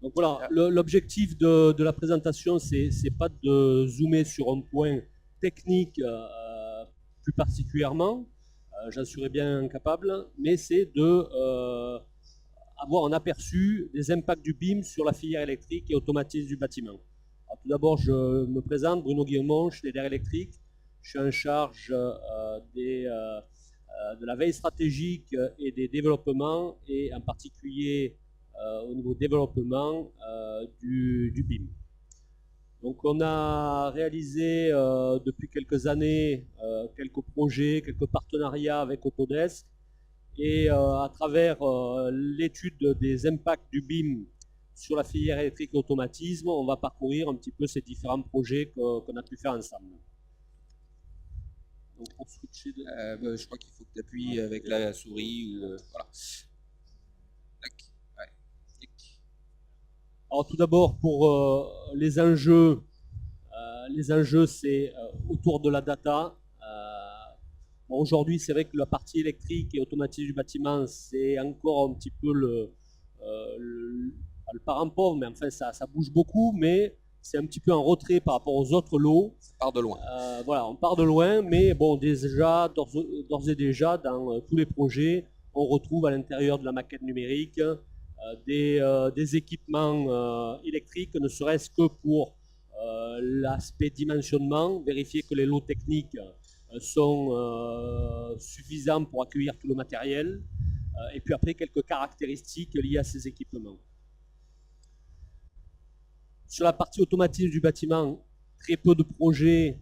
Donc voilà, l'objectif de la présentation, c'est pas de zoomer sur un point technique plus particulièrement, j'en serais bien incapable, mais c'est de avoir un aperçu des impacts du BIM sur la filière électrique et automatisme du bâtiment. Alors, tout d'abord, je me présente, Bruno Guillemont, Schneider Electric. Je suis en charge de la veille stratégique et des développements, et en particulier au niveau développement du BIM. Donc on a réalisé depuis quelques années quelques projets, quelques partenariats avec Autodesk, et à travers l'étude des impacts du BIM sur la filière électrique et automatisme, on va parcourir un petit peu ces différents projets qu'on a pu faire ensemble. Donc pour switcher je crois qu'il faut que tu appuies avec la souris. Voilà. Alors tout d'abord, pour les enjeux, c'est autour de la data. Bon, aujourd'hui, c'est vrai que la partie électrique et automatique du bâtiment, c'est encore un petit peu le parent pauvre, mais enfin ça bouge beaucoup, mais c'est un petit peu en retrait par rapport aux autres lots. Ça part de loin. Voilà, on part de loin, mais bon, déjà, d'ores et déjà, dans tous les projets, on retrouve à l'intérieur de la maquette numérique des équipements électriques, ne serait-ce que pour l'aspect dimensionnement, vérifier que les lots techniques sont suffisants pour accueillir tout le matériel, et puis après quelques caractéristiques liées à ces équipements. Sur la partie automatisme du bâtiment, très peu de projets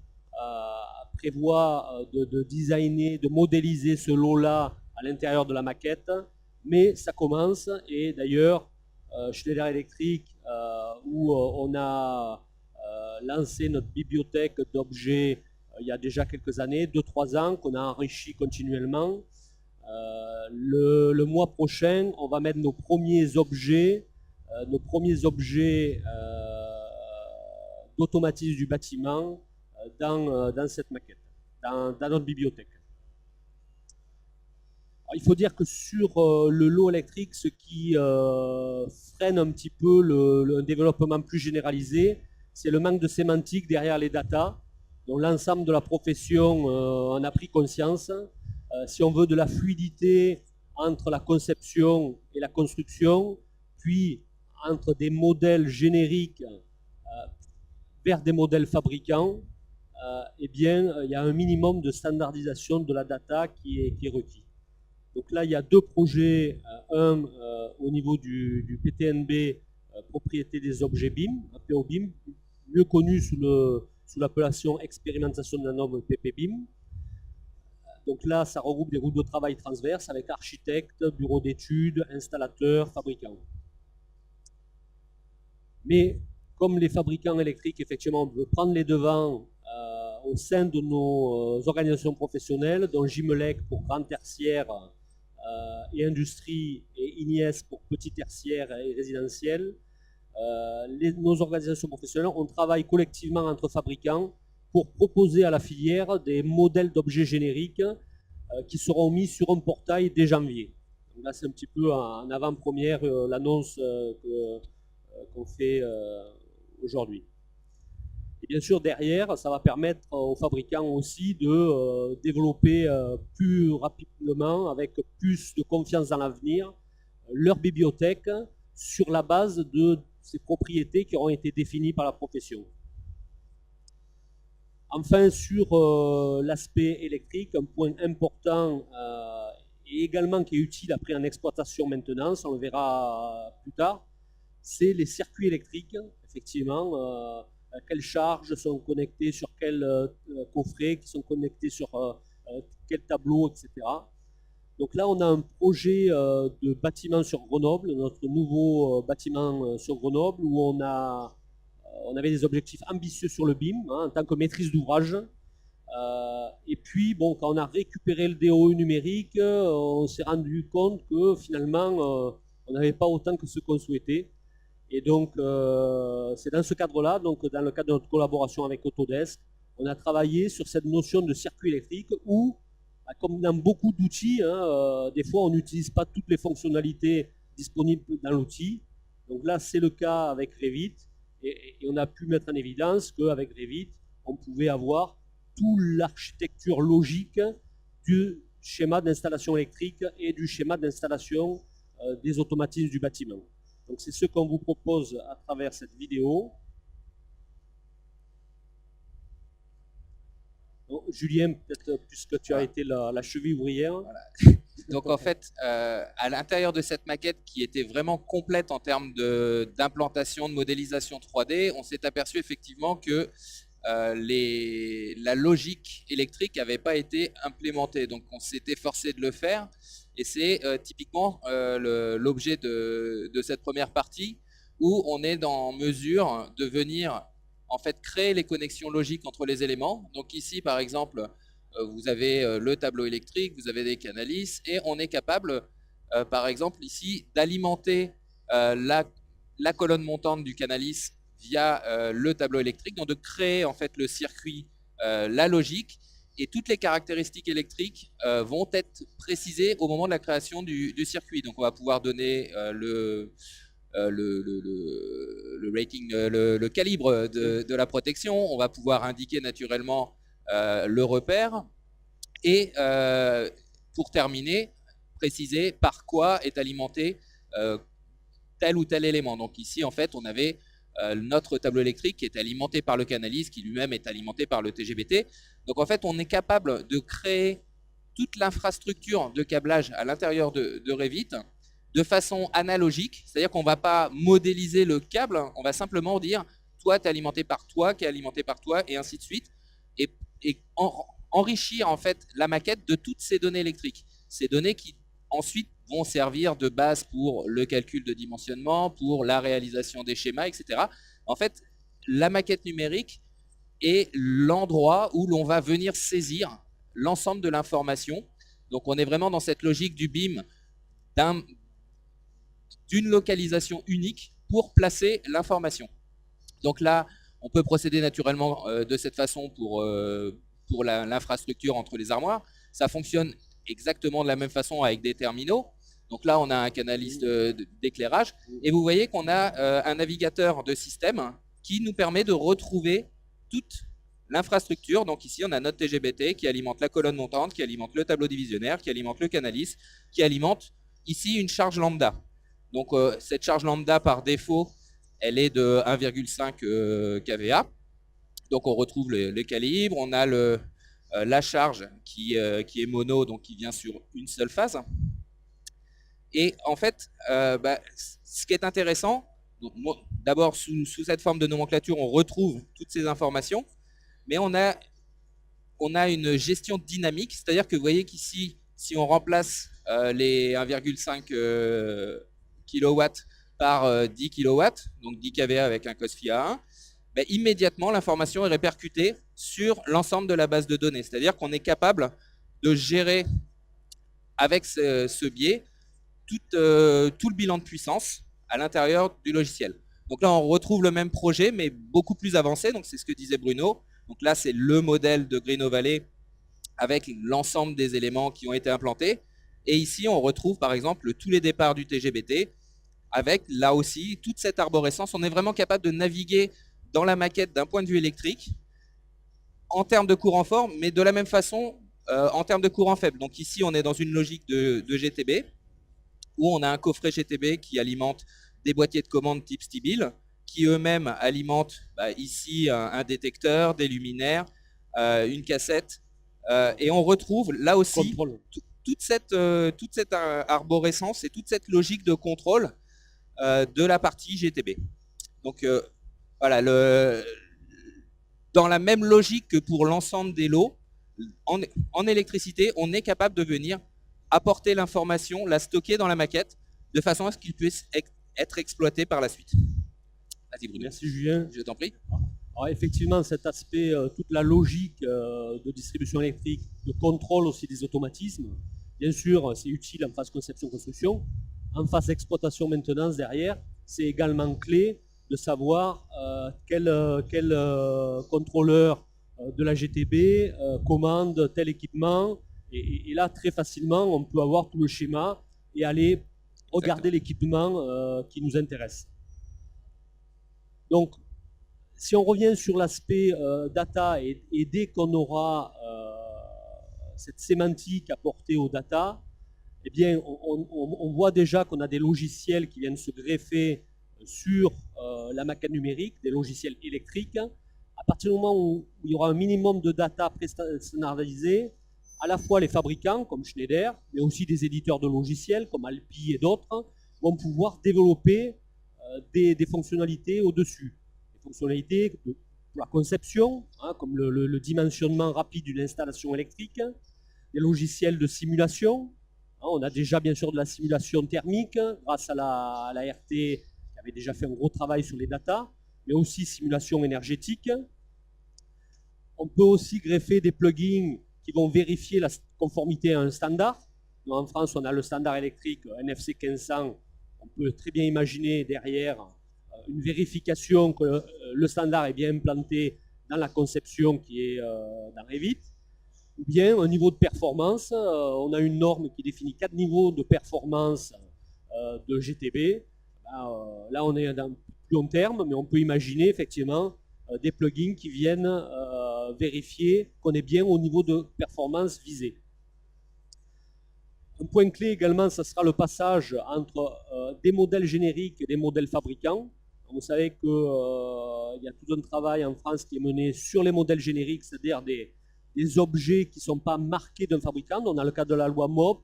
prévoient de designer, de modéliser ce lot-là à l'intérieur de la maquette, mais ça commence. Et d'ailleurs, Schneider Electric, où on a lancé notre bibliothèque d'objets il y a déjà quelques années, 2-3 ans, qu'on a enrichi continuellement. Le mois prochain, on va mettre nos premiers objets d'automatisme du bâtiment dans cette maquette, dans notre bibliothèque. Alors, il faut dire que sur le lot électrique, ce qui freine un petit peu le développement plus généralisé, c'est le manque de sémantique derrière les datas, dont l'ensemble de la profession en a pris conscience. Si on veut de la fluidité entre la conception et la construction, puis entre des modèles génériques vers des modèles fabricants, eh bien, il y a un minimum de standardisation de la data qui est requis. Donc là, il y a deux projets, un au niveau du PTNB, propriété des objets BIM, APO BIM, mieux connu sous l'appellation expérimentation de la norme PPBIM. Donc là, ça regroupe des groupes de travail transverses avec architectes, bureaux d'études, installateurs, fabricants. Mais comme les fabricants électriques, effectivement, veulent prendre les devants au sein de nos organisations professionnelles, dont Gimelec pour grand tertiaire et industrie, et INIES pour petit tertiaire et résidentiel, nos organisations professionnelles, on travaille collectivement entre fabricants pour proposer à la filière des modèles d'objets génériques qui seront mis sur un portail dès janvier. Donc là, c'est un petit peu en avant-première l'annonce qu'on fait aujourd'hui. Et bien sûr, derrière, ça va permettre aux fabricants aussi de développer plus rapidement, avec plus de confiance dans l'avenir, leur bibliothèque sur la base de ces propriétés qui auront été définies par la profession. Enfin, sur l'aspect électrique, un point important et également qui est utile après en exploitation maintenance, on le verra plus tard, c'est les circuits électriques, effectivement, quelles charges sont connectées sur quel coffret, qui sont connectés sur quel tableau, etc. Donc là, on a un projet de bâtiment sur Grenoble, notre nouveau bâtiment sur Grenoble, où on avait des objectifs ambitieux sur le BIM, en tant que maîtrise d'ouvrage. Et puis, bon, quand on a récupéré le DOE numérique, on s'est rendu compte que finalement, on n'avait pas autant que ce qu'on souhaitait. Et donc, c'est dans ce cadre-là, donc dans le cadre de notre collaboration avec Autodesk, on a travaillé sur cette notion de circuit électrique où, comme dans beaucoup d'outils, des fois on n'utilise pas toutes les fonctionnalités disponibles dans l'outil. Donc là, c'est le cas avec Revit, et on a pu mettre en évidence qu'avec Revit, on pouvait avoir toute l'architecture logique du schéma d'installation électrique et du schéma d'installation des automatismes du bâtiment. Donc c'est ce qu'on vous propose à travers cette vidéo. Donc, Julien, peut-être puisque tu as été la cheville ouvrière. Voilà. Donc en fait, à l'intérieur de cette maquette qui était vraiment complète en termes d'implantation, de modélisation 3D, on s'est aperçu effectivement que la logique électrique n'avait pas été implémentée. Donc on s'était forcé de le faire. Et c'est typiquement l'objet de cette première partie où on est en mesure de venir en fait créer les connexions logiques entre les éléments. Donc ici par exemple, vous avez le tableau électrique, vous avez des canalistes et on est capable par exemple ici d'alimenter la colonne montante du canaliste via le tableau électrique, donc de créer en fait le circuit, la logique, et toutes les caractéristiques électriques vont être précisées au moment de la création du circuit. Donc on va pouvoir donner le rating, le calibre de la protection, on va pouvoir indiquer naturellement le repère, et pour terminer, préciser par quoi est alimenté tel ou tel élément. Donc ici en fait on avait notre tableau électrique qui est alimenté par le canaliste, qui lui-même est alimenté par le TGBT. Donc en fait, on est capable de créer toute l'infrastructure de câblage à l'intérieur de Revit de façon analogique, c'est-à-dire qu'on ne va pas modéliser le câble, on va simplement dire toi, tu es alimenté par toi, qui est alimenté par toi, et ainsi de suite, et enrichir en fait la maquette de toutes ces données électriques. Ces données qui ensuite vont servir de base pour le calcul de dimensionnement, pour la réalisation des schémas, etc. En fait, la maquette numérique est l'endroit où l'on va venir saisir l'ensemble de l'information. Donc on est vraiment dans cette logique du BIM, d'une localisation unique pour placer l'information. Donc là, on peut procéder naturellement de cette façon pour l'infrastructure entre les armoires. Ça fonctionne exactement de la même façon avec des terminaux. Donc là, on a un canaliste d'éclairage. Et vous voyez qu'on a un navigateur de système qui nous permet de retrouver toute l'infrastructure. Donc ici, on a notre TGBT qui alimente la colonne montante, qui alimente le tableau divisionnaire, qui alimente le canaliste, qui alimente ici une charge lambda. Donc cette charge lambda, par défaut, elle est de 1,5 kVA. Donc on retrouve les calibres, on a la charge qui est mono, donc qui vient sur une seule phase. Et en fait, ce qui est intéressant, d'abord sous cette forme de nomenclature, on retrouve toutes ces informations, mais on a une gestion dynamique, c'est-à-dire que vous voyez qu'ici, si on remplace les 1,5 kW par 10 kW, donc 10 kVA avec un cos phi-A1, immédiatement l'information est répercutée sur l'ensemble de la base de données. C'est-à-dire qu'on est capable de gérer avec ce biais tout le bilan de puissance à l'intérieur du logiciel. Donc là, on retrouve le même projet, mais beaucoup plus avancé. Donc c'est ce que disait Bruno. Donc là, c'est le modèle de Greenough Valley avec l'ensemble des éléments qui ont été implantés. Et ici, on retrouve par exemple tous les départs du TGBT avec là aussi toute cette arborescence. On est vraiment capable de naviguer dans la maquette d'un point de vue électrique en termes de courant fort, mais de la même façon en termes de courant faible. Donc ici, on est dans une logique de GTB où on a un coffret GTB qui alimente des boîtiers de commande type Stibil, qui eux-mêmes alimentent ici un détecteur, des luminaires, une cassette, et on retrouve là aussi toute cette arborescence et toute cette logique de contrôle de la partie GTB. Donc voilà, dans la même logique que pour l'ensemble des lots, en électricité, on est capable de venir apporter l'information, la stocker dans la maquette, de façon à ce qu'il puisse être exploité par la suite. Vas-y Bruno. Merci Julien. Je t'en prie. Alors effectivement, cet aspect, toute la logique de distribution électrique, de contrôle aussi des automatismes, bien sûr, c'est utile en phase conception-construction. En phase exploitation-maintenance, derrière, c'est également clé de savoir quel contrôleur de la GTB commande tel équipement. Et là, très facilement, on peut avoir tout le schéma et aller regarder l'équipement qui nous intéresse. Donc, si on revient sur l'aspect data, et dès qu'on aura cette sémantique apportée aux data, eh bien, on voit déjà qu'on a des logiciels qui viennent se greffer sur la maquette numérique, des logiciels électriques. À partir du moment où il y aura un minimum de data standardisée, à la fois les fabricants comme Schneider, mais aussi des éditeurs de logiciels comme Alpi et d'autres, vont pouvoir développer des fonctionnalités au-dessus. Des fonctionnalités pour la conception, hein, comme le dimensionnement rapide d'une installation électrique, des logiciels de simulation. On a déjà bien sûr de la simulation thermique grâce à la RT qui avait déjà fait un gros travail sur les datas, mais aussi simulation énergétique. On peut aussi greffer des plugins qui vont vérifier la conformité à un standard. Nous, en France, on a le standard électrique NFC 1500. On peut très bien imaginer derrière une vérification que le standard est bien implanté dans la conception qui est dans Revit. Ou bien un niveau de performance. On a une norme qui définit 4 niveaux de performance de GTB. Là, on est dans plus long terme, mais on peut imaginer effectivement des plugins qui viennent vérifier qu'on est bien au niveau de performance visé. Un point clé également, ce sera le passage entre des modèles génériques et des modèles fabricants. Vous savez qu'il y a tout un travail en France qui est mené sur les modèles génériques, c'est-à-dire des objets qui ne sont pas marqués d'un fabricant. Dans le cadre de la loi MOP,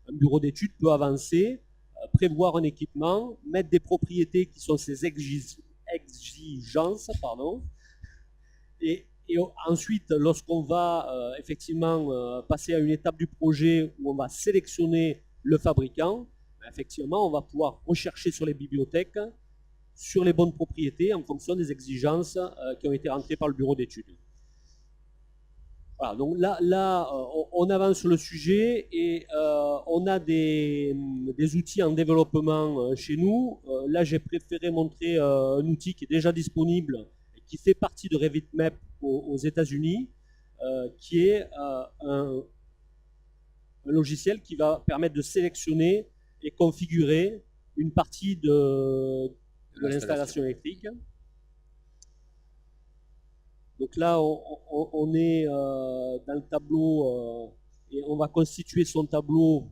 un bureau d'études peut avancer, prévoir un équipement, mettre des propriétés qui sont ses exigences, et ensuite, lorsqu'on va effectivement passer à une étape du projet où on va sélectionner le fabricant, effectivement, on va pouvoir rechercher sur les bibliothèques, sur les bonnes propriétés en fonction des exigences qui ont été rentrées par le bureau d'études. Voilà, donc là on avance sur le sujet et on a des outils en développement chez nous. Là, j'ai préféré montrer un outil qui est déjà disponible et qui fait partie de RevitMap aux États-Unis, qui est un logiciel qui va permettre de sélectionner et configurer une partie de l'installation électrique. Donc là, on est dans le tableau et on va constituer son tableau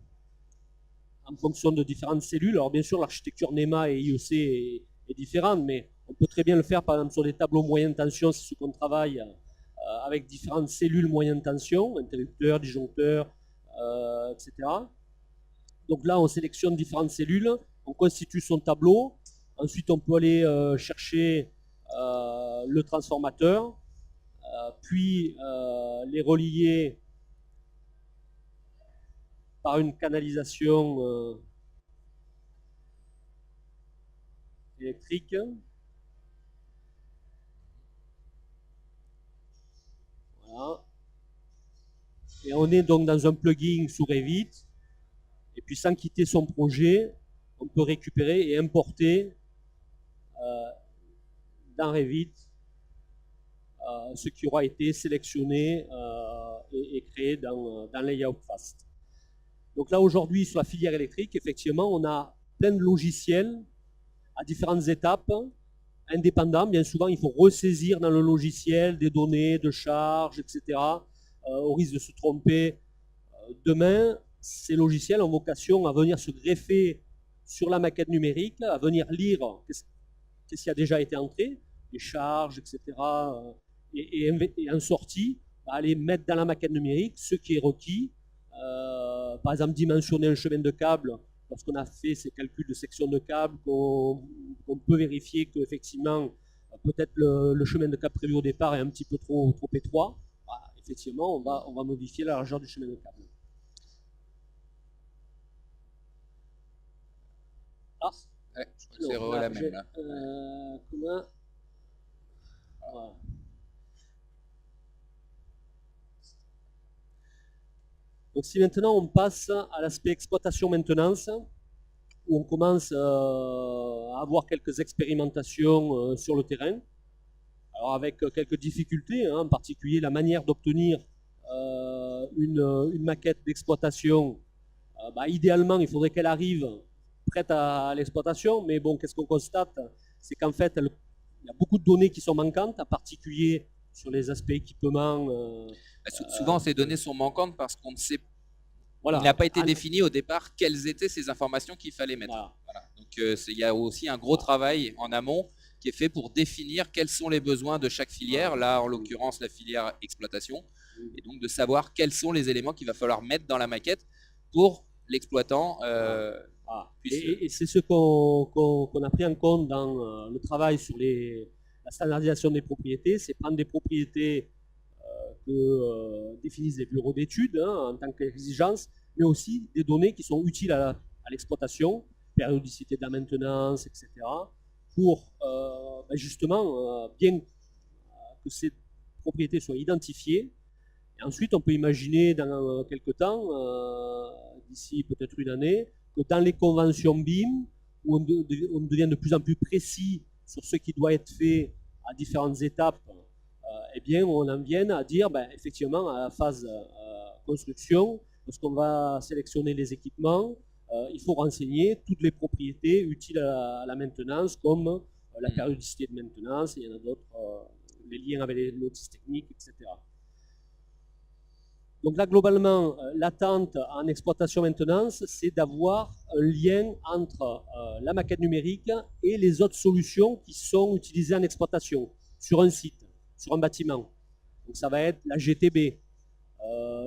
en fonction de différentes cellules. Alors bien sûr, l'architecture NEMA et IEC est différente, mais on peut très bien le faire par exemple sur des tableaux moyenne tension, c'est ce qu'on travaille avec différentes cellules moyenne tension, interrupteurs, disjoncteurs, etc. Donc là, on sélectionne différentes cellules, on constitue son tableau. Ensuite, on peut aller chercher le transformateur, puis les relier par une canalisation électrique. Voilà. Et on est donc dans un plugin sous Revit. Et puis sans quitter son projet, on peut récupérer et importer dans Revit ce qui aura été sélectionné et créé dans Layout Fast. Donc là aujourd'hui sur la filière électrique, effectivement, on a plein de logiciels à différentes étapes, indépendants. Bien souvent, il faut ressaisir dans le logiciel des données de charge, etc., au risque de se tromper. Demain, ces logiciels ont vocation à venir se greffer sur la maquette numérique, à venir lire qu'est-ce qui a déjà été entré, les charges, etc., et en sortie, aller mettre dans la maquette numérique ce qui est requis. Par exemple, dimensionner un chemin de câble. Lorsqu'on a fait ces calculs de section de câble, qu'on peut vérifier qu'effectivement, peut-être le chemin de câble prévu au départ est un petit peu trop étroit. Bah, effectivement, on va modifier la largeur du chemin de câble. Ah, ouais, je crois que c'est la même là. Comment voilà. Donc si maintenant on passe à l'aspect exploitation-maintenance, où on commence à avoir quelques expérimentations sur le terrain, alors avec quelques difficultés, hein, en particulier la manière d'obtenir une maquette d'exploitation. Idéalement, il faudrait qu'elle arrive prête à l'exploitation, mais bon, qu'est-ce qu'on constate? C'est qu'en fait, il y a beaucoup de données qui sont manquantes, en particulier sur les aspects équipements. Souvent, ces données sont manquantes parce qu'on ne sait, Voilà. il n'a pas été défini au départ quelles étaient ces informations qu'il fallait mettre. Voilà. Voilà. Donc, il y a aussi un gros travail en amont qui est fait pour définir quels sont les besoins de chaque filière, là en l'occurrence la filière exploitation, et donc de savoir quels sont les éléments qu'il va falloir mettre dans la maquette pour l'exploitant. Et c'est ce qu'on a pris en compte dans le travail sur la standardisation des propriétés, c'est prendre des propriétés que définissent les bureaux d'études en tant qu'exigence, mais aussi des données qui sont utiles à l'exploitation, périodicité de la maintenance, etc., pour justement bien que ces propriétés soient identifiées. Et ensuite, on peut imaginer dans quelques temps, d'ici peut-être une année, que dans les conventions BIM, où on devient de plus en plus précis sur ce qui doit être fait à différentes étapes, eh bien, on en vienne à dire, effectivement, à la phase construction, lorsqu'on va sélectionner les équipements, il faut renseigner toutes les propriétés utiles à la maintenance, comme la périodicité de maintenance, et il y en a d'autres, les liens avec les notices techniques, etc. Donc là, globalement, l'attente en exploitation maintenance, c'est d'avoir un lien entre la maquette numérique et les autres solutions qui sont utilisées en exploitation sur un site, sur un bâtiment. Donc ça va être la GTB,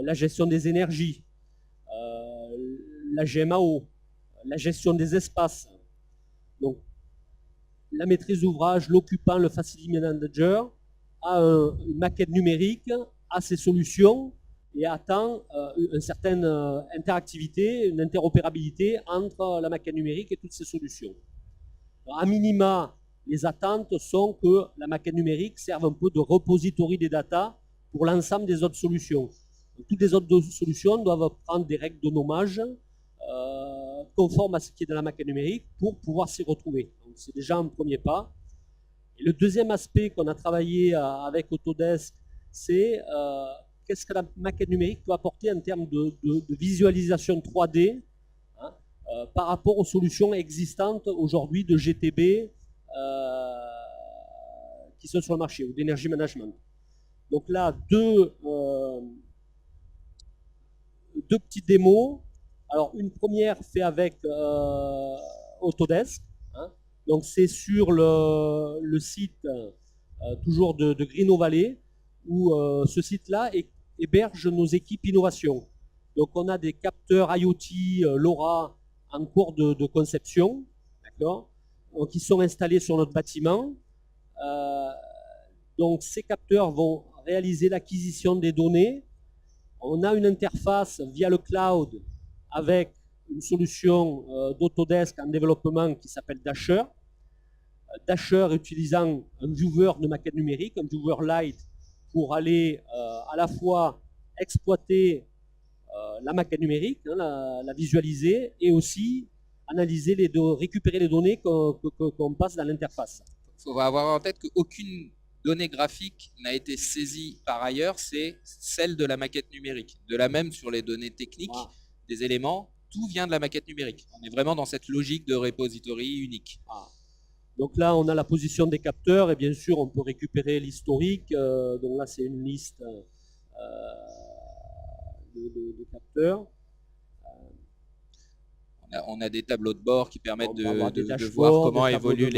la gestion des énergies, la GMAO, la gestion des espaces. Donc la maîtrise d'ouvrage, l'occupant, le facility manager a une maquette numérique, a ses solutions et attend une certaine interactivité, une interopérabilité entre la maquette numérique et toutes ces solutions. Alors, à minima, les attentes sont que la maquette numérique serve un peu de repository des data pour l'ensemble des autres solutions. Donc, toutes les autres solutions doivent prendre des règles de nommage conformes à ce qui est dans la maquette numérique pour pouvoir s'y retrouver. Donc, c'est déjà un premier pas. Et le deuxième aspect qu'on a travaillé avec Autodesk, c'est qu'est-ce que la maquette numérique peut apporter en termes de visualisation 3D par rapport aux solutions existantes aujourd'hui de GTB qui sont sur le marché, ou d'énergie management. Donc là, deux petites démos. Alors, une première fait avec Autodesk. Donc, c'est sur le site toujours de Green Valley, où ce site-là héberge nos équipes innovation. Donc, on a des capteurs IoT LoRa en cours de conception, d'accord, qui sont installés sur notre bâtiment. Donc, ces capteurs vont réaliser l'acquisition des données. On a une interface via le cloud avec une solution d'Autodesk en développement qui s'appelle Dasher. Dasher utilisant un viewer de maquette numérique, un viewer light, pour aller à la fois exploiter la maquette numérique, la visualiser, et aussi analyser récupérer les données qu'on passe dans l'interface. Il faut avoir en tête qu'aucune donnée graphique n'a été saisie par ailleurs, c'est celle de la maquette numérique. De la même sur les données techniques, des éléments, tout vient de la maquette numérique. On est vraiment dans cette logique de repository unique. Donc là, on a la position des capteurs et bien sûr, on peut récupérer l'historique. Donc là, c'est une liste de capteurs. On a des tableaux de bord qui permettent de voir comment évoluent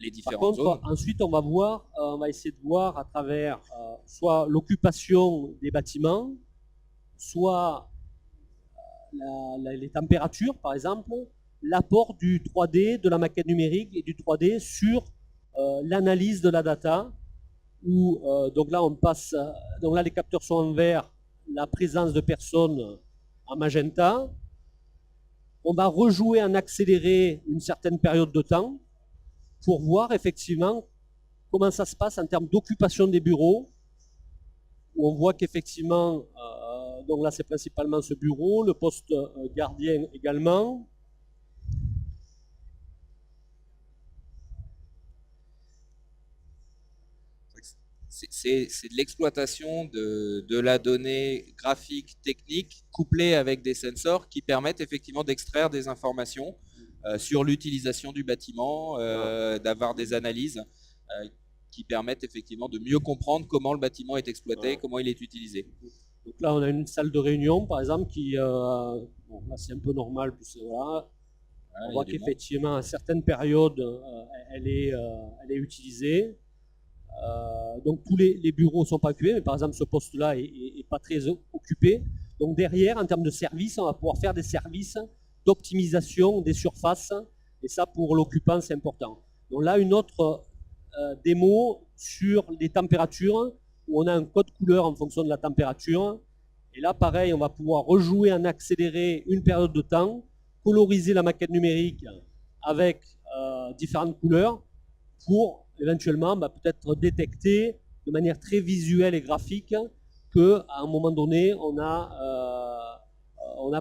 les différentes zones. Ensuite, on va essayer de voir à travers soit l'occupation des bâtiments, soit les températures, par exemple, l'apport du 3D, de la maquette numérique et du 3D sur l'analyse de la data. Donc là, donc là, les capteurs sont en vert, la présence de personnes en magenta. On va rejouer en accéléré une certaine période de temps pour voir effectivement comment ça se passe en termes d'occupation des bureaux, où on voit qu'effectivement, donc là c'est principalement ce bureau, le poste gardien également. C'est de l'exploitation de la donnée graphique, technique, couplée avec des sensors qui permettent effectivement d'extraire des informations sur l'utilisation du bâtiment, d'avoir des analyses qui permettent effectivement de mieux comprendre comment le bâtiment est exploité, comment il est utilisé. Donc là, on a une salle de réunion, par exemple, qui, bon, là c'est un peu normal, puis voilà, on voit qu'effectivement, à certaines périodes, elle est utilisée. Donc tous les bureaux ne sont pas occupés, mais par exemple, ce poste-là est pas très occupé. Donc derrière, en termes de services, on va pouvoir faire des services d'optimisation des surfaces, et ça, pour l'occupant, c'est important. Donc là, une autre démo sur les températures, où on a un code couleur en fonction de la température. Et là, pareil, on va pouvoir rejouer en accéléré une période de temps, coloriser la maquette numérique avec différentes couleurs pour éventuellement peut-être détecter de manière très visuelle et graphique qu'à un moment donné, on a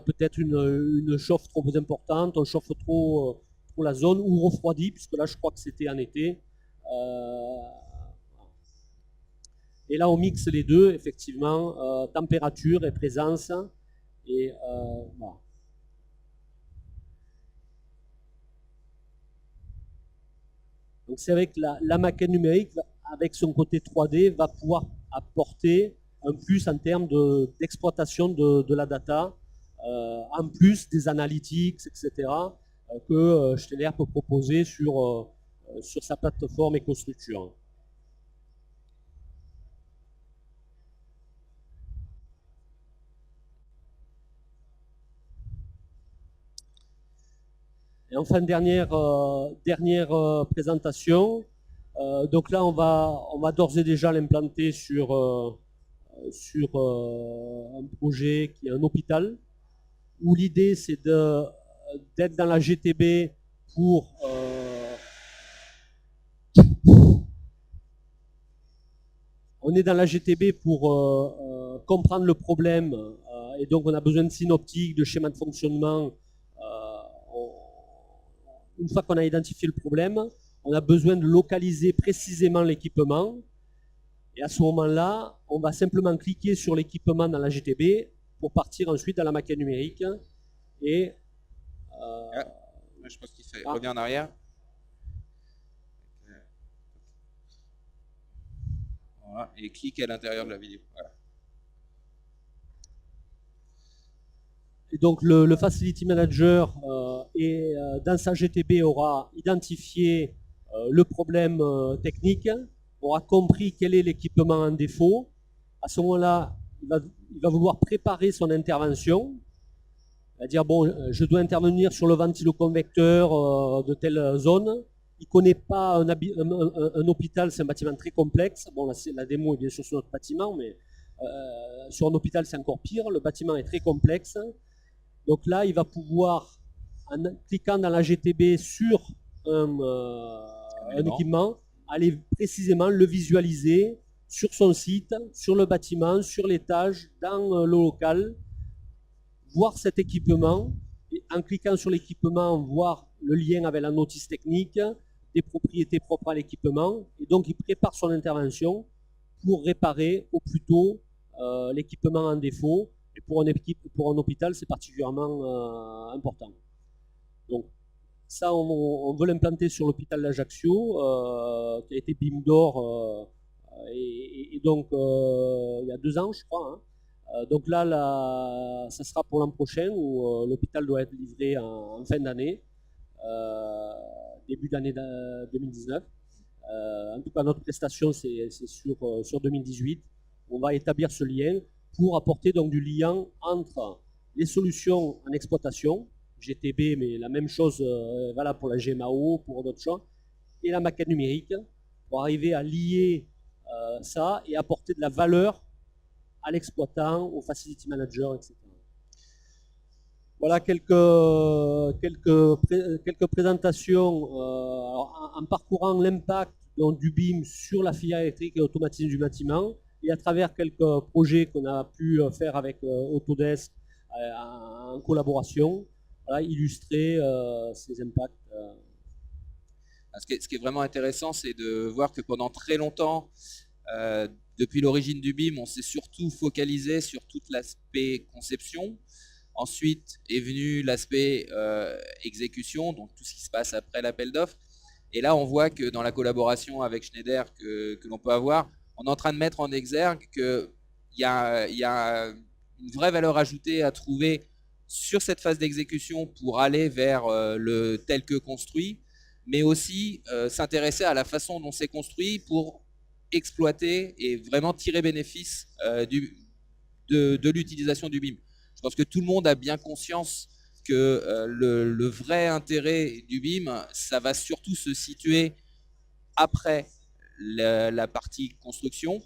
peut-être une chauffe trop importante, on chauffe trop la zone, ou refroidit, puisque là, je crois que c'était en été. Et là, on mixe les deux, effectivement, température et présence. Et voilà. Donc c'est avec la maquette numérique, avec son côté 3D, va pouvoir apporter un plus en termes d'exploitation de la data, en plus des analytics, etc., que Stellaire peut proposer sur sa plateforme EcoStruxure. Et enfin, dernière présentation. Donc là, on va d'ores et déjà l'implanter sur un projet qui est un hôpital, où l'idée c'est d'être dans la GTB pour on est dans la GTB pour comprendre le problème, et donc on a besoin de synoptiques, de schémas de fonctionnement. Une fois qu'on a identifié le problème, on a besoin de localiser précisément l'équipement. Et à ce moment-là, on va simplement cliquer sur l'équipement dans la GTB pour partir ensuite dans la maquette numérique. Et je pense qu'il fait revenir en arrière. Voilà, et clique à l'intérieur de la vidéo. Voilà. Et donc le Facility Manager dans sa GTB aura identifié le problème technique, aura compris quel est l'équipement en défaut. À ce moment-là, il va vouloir préparer son intervention. Il va dire, bon, je dois intervenir sur le ventiloconvecteur de telle zone. Il ne connaît pas un hôpital, c'est un bâtiment très complexe. Bon, là, la démo est bien sûr sur notre bâtiment, mais sur un hôpital, c'est encore pire. Le bâtiment est très complexe. Donc là, il va pouvoir, en cliquant dans la GTB sur un équipement, aller précisément le visualiser sur son site, sur le bâtiment, sur l'étage, dans le local, voir cet équipement, et en cliquant sur l'équipement, voir le lien avec la notice technique, des propriétés propres à l'équipement, et donc il prépare son intervention pour réparer au plus tôt l'équipement en défaut. Et pour un hôpital, c'est particulièrement important. Donc, ça, on veut l'implanter sur l'hôpital d'Ajaccio, qui a été BIM d'or, et donc il y a 2 ans, je crois. Hein. Donc là, ça sera pour l'an prochain, où l'hôpital doit être livré en fin d'année, début d'année 2019. En tout cas, notre prestation, c'est sur 2018. On va établir ce lien pour apporter donc du lien entre les solutions en exploitation, GTB, mais la même chose valable pour la GMAO, pour d'autres choses, et la maquette numérique, pour arriver à lier ça et apporter de la valeur à l'exploitant, au facility manager, etc. Voilà quelques présentations en parcourant l'impact du BIM sur la filière électrique et automatisme du bâtiment, et à travers quelques projets qu'on a pu faire avec Autodesk en collaboration, voilà, illustrer ces impacts. Ce qui est vraiment intéressant, c'est de voir que pendant très longtemps, depuis l'origine du BIM, on s'est surtout focalisé sur tout l'aspect conception, Ensuite est venu l'aspect exécution, donc tout ce qui se passe après l'appel d'offres. Et là, on voit que dans la collaboration avec Schneider que l'on peut avoir, on est en train de mettre en exergue qu'il y a une vraie valeur ajoutée à trouver sur cette phase d'exécution pour aller vers le tel que construit, mais aussi s'intéresser à la façon dont c'est construit pour exploiter et vraiment tirer bénéfice de l'utilisation du BIM. Je pense que tout le monde a bien conscience que le vrai intérêt du BIM, ça va surtout se situer après la partie construction.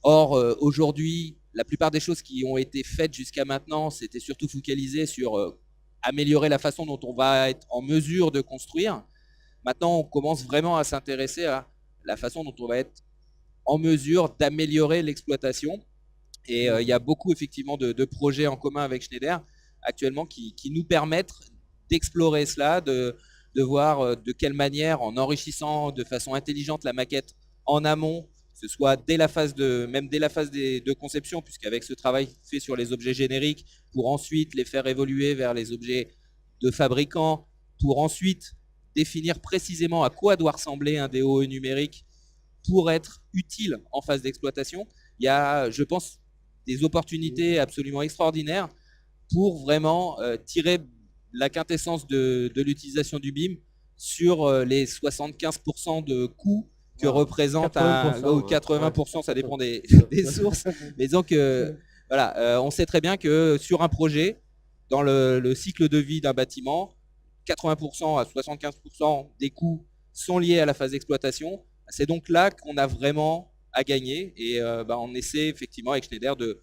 Or, aujourd'hui, la plupart des choses qui ont été faites jusqu'à maintenant, c'était surtout focalisé sur améliorer la façon dont on va être en mesure de construire. Maintenant, on commence vraiment à s'intéresser à la façon dont on va être en mesure d'améliorer l'exploitation. Et il y a beaucoup effectivement de projets en commun avec Schneider actuellement qui nous permettent d'explorer cela, de voir de quelle manière, en enrichissant de façon intelligente la maquette en amont, que ce soit même dès la phase de conception, puisqu'avec ce travail fait sur les objets génériques, pour ensuite les faire évoluer vers les objets de fabricants, pour ensuite définir précisément à quoi doit ressembler un DOE numérique pour être utile en phase d'exploitation. Il y a, je pense, des opportunités absolument extraordinaires pour vraiment tirer la quintessence de l'utilisation du BIM sur les 75% de coûts que représente 80%, ou 80%, ça dépend des sources. Mais donc, voilà, on sait très bien que sur un projet, dans le cycle de vie d'un bâtiment, 80% à 75% des coûts sont liés à la phase d'exploitation. C'est donc là qu'on a vraiment à gagner et on essaie effectivement avec Schneider de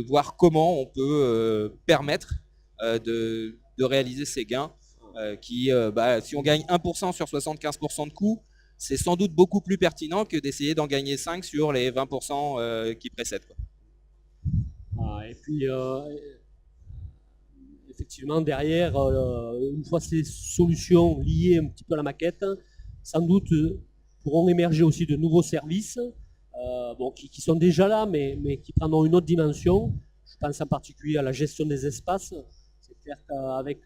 voir comment on peut permettre de réaliser ces gains qui, si on gagne 1% sur 75% de coûts, c'est sans doute beaucoup plus pertinent que d'essayer d'en gagner 5 sur les 20% qui précèdent, quoi. Et puis, effectivement, derrière, une fois ces solutions liées un petit peu à la maquette, sans doute pourront émerger aussi de nouveaux services qui sont déjà là, mais qui prendront une autre dimension. Je pense en particulier à la gestion des espaces. C'est clair qu'avec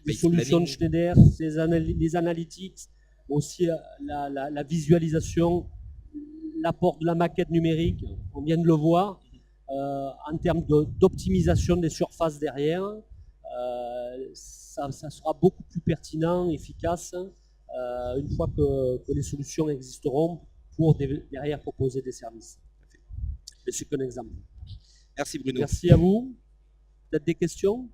les solutions de Schneider, les analytics, aussi la visualisation, l'apport de la maquette numérique, on vient de le voir, en termes d'optimisation des surfaces derrière, ça sera beaucoup plus pertinent, efficace, une fois que les solutions existeront pour derrière proposer des services. Mais c'est qu'un exemple. Merci Bruno. Merci à vous. Peut-être des questions ?